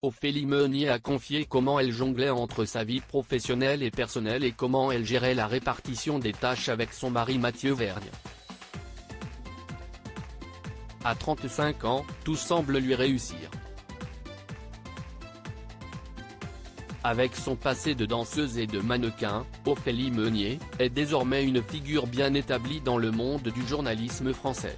Ophélie Meunier a confié comment elle jonglait entre sa vie professionnelle et personnelle et comment elle gérait la répartition des tâches avec son mari Mathieu Vergne. À 35 ans, tout semble lui réussir. Avec son passé de danseuse et de mannequin, Ophélie Meunier est désormais une figure bien établie dans le monde du journalisme français.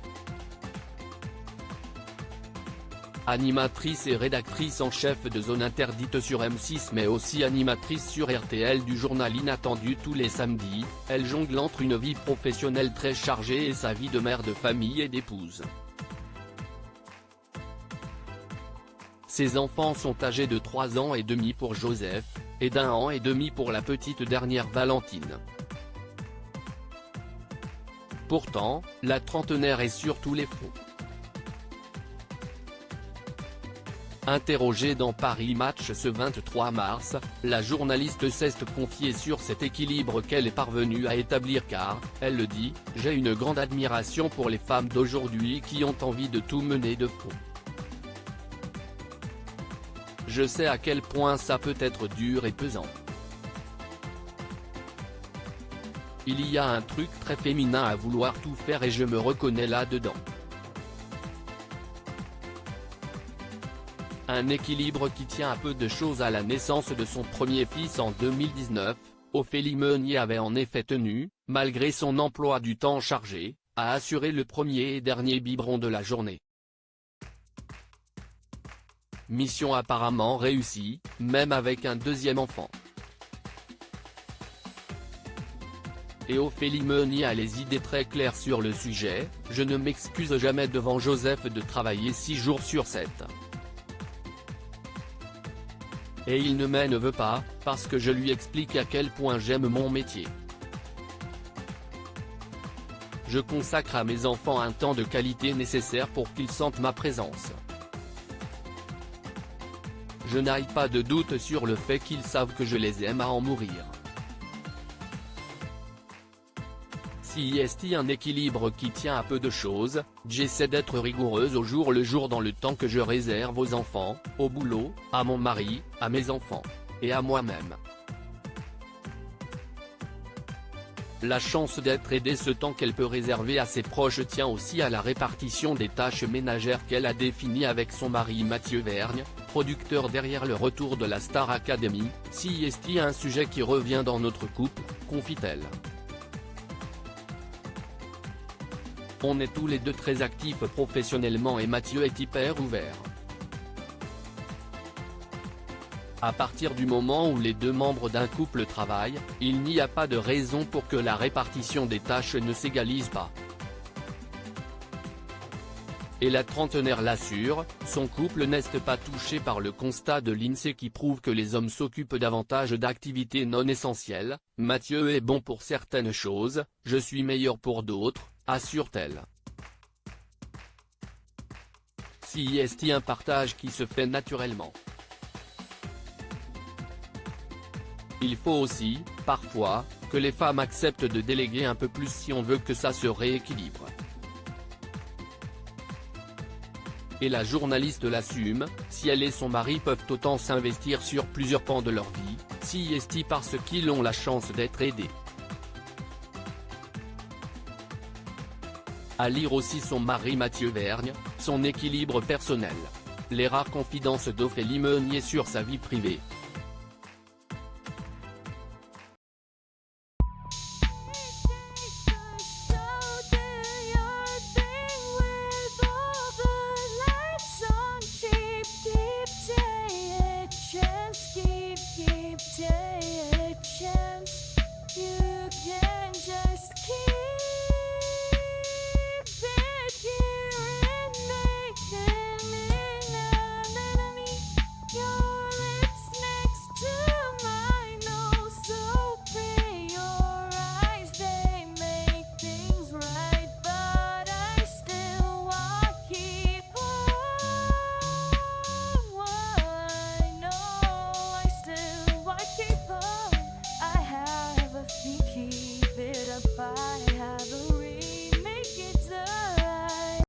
Animatrice et rédactrice en chef de Zone Interdite sur M6 mais aussi animatrice sur RTL du journal Inattendu tous les samedis, elle jongle entre une vie professionnelle très chargée et sa vie de mère de famille et d'épouse. Ses enfants sont âgés de 3 ans et demi pour Joseph, et d'1 an et demi pour la petite dernière Valentine. Pourtant, la trentenaire est sur tous les fronts. Interrogée dans Paris Match ce 23 mars, la journaliste s'est confiée sur cet équilibre qu'elle est parvenue à établir car, elle le dit, « J'ai une grande admiration pour les femmes d'aujourd'hui qui ont envie de tout mener de front. Je sais à quel point ça peut être dur et pesant. Il y a un truc très féminin à vouloir tout faire et je me reconnais là-dedans. Un équilibre qui tient à peu de choses à la naissance de son premier fils en 2019, Ophélie Meunier avait en effet tenu, malgré son emploi du temps chargé, à assurer le premier et dernier biberon de la journée. Mission apparemment réussie, même avec un deuxième enfant. Et Ophélie Meunier a les idées très claires sur le sujet, « Je ne m'excuse jamais devant Joseph de travailler 6 jours sur 7. Et il ne m'en veut pas, parce que je lui explique à quel point j'aime mon métier. Je consacre à mes enfants un temps de qualité nécessaire pour qu'ils sentent ma présence. Je n'ai pas de doute sur le fait qu'ils savent que je les aime à en mourir. » Si est un équilibre qui tient à peu de choses, j'essaie d'être rigoureuse au jour le jour dans le temps que je réserve aux enfants, au boulot, à mon mari, à mes enfants. Et à moi-même. La chance d'être aidée ce temps qu'elle peut réserver à ses proches tient aussi à la répartition des tâches ménagères qu'elle a définies avec son mari Mathieu Vergne, producteur derrière le retour de la Star Academy. Si est un sujet qui revient dans notre couple, confie-t-elle. On est tous les deux très actifs professionnellement et Mathieu est hyper ouvert. À partir du moment où les deux membres d'un couple travaillent, il n'y a pas de raison pour que la répartition des tâches ne s'égalise pas. Et la trentenaire l'assure, son couple n'est pas touché par le constat de l'INSEE qui prouve que les hommes s'occupent davantage d'activités non essentielles. « Mathieu est bon pour certaines choses, je suis meilleur pour d'autres », assure-t-elle. Si est un partage qui se fait naturellement. Il faut aussi, parfois, que les femmes acceptent de déléguer un peu plus si on veut que ça se rééquilibre. Et la journaliste l'assume, si elle et son mari peuvent autant s'investir sur plusieurs pans de leur vie, si est parce qu'ils ont la chance d'être aidés. À lire aussi son mari Mathieu Vergne, son équilibre personnel. Les rares confidences d'Ophélie Meunier sur sa vie privée. You can just keep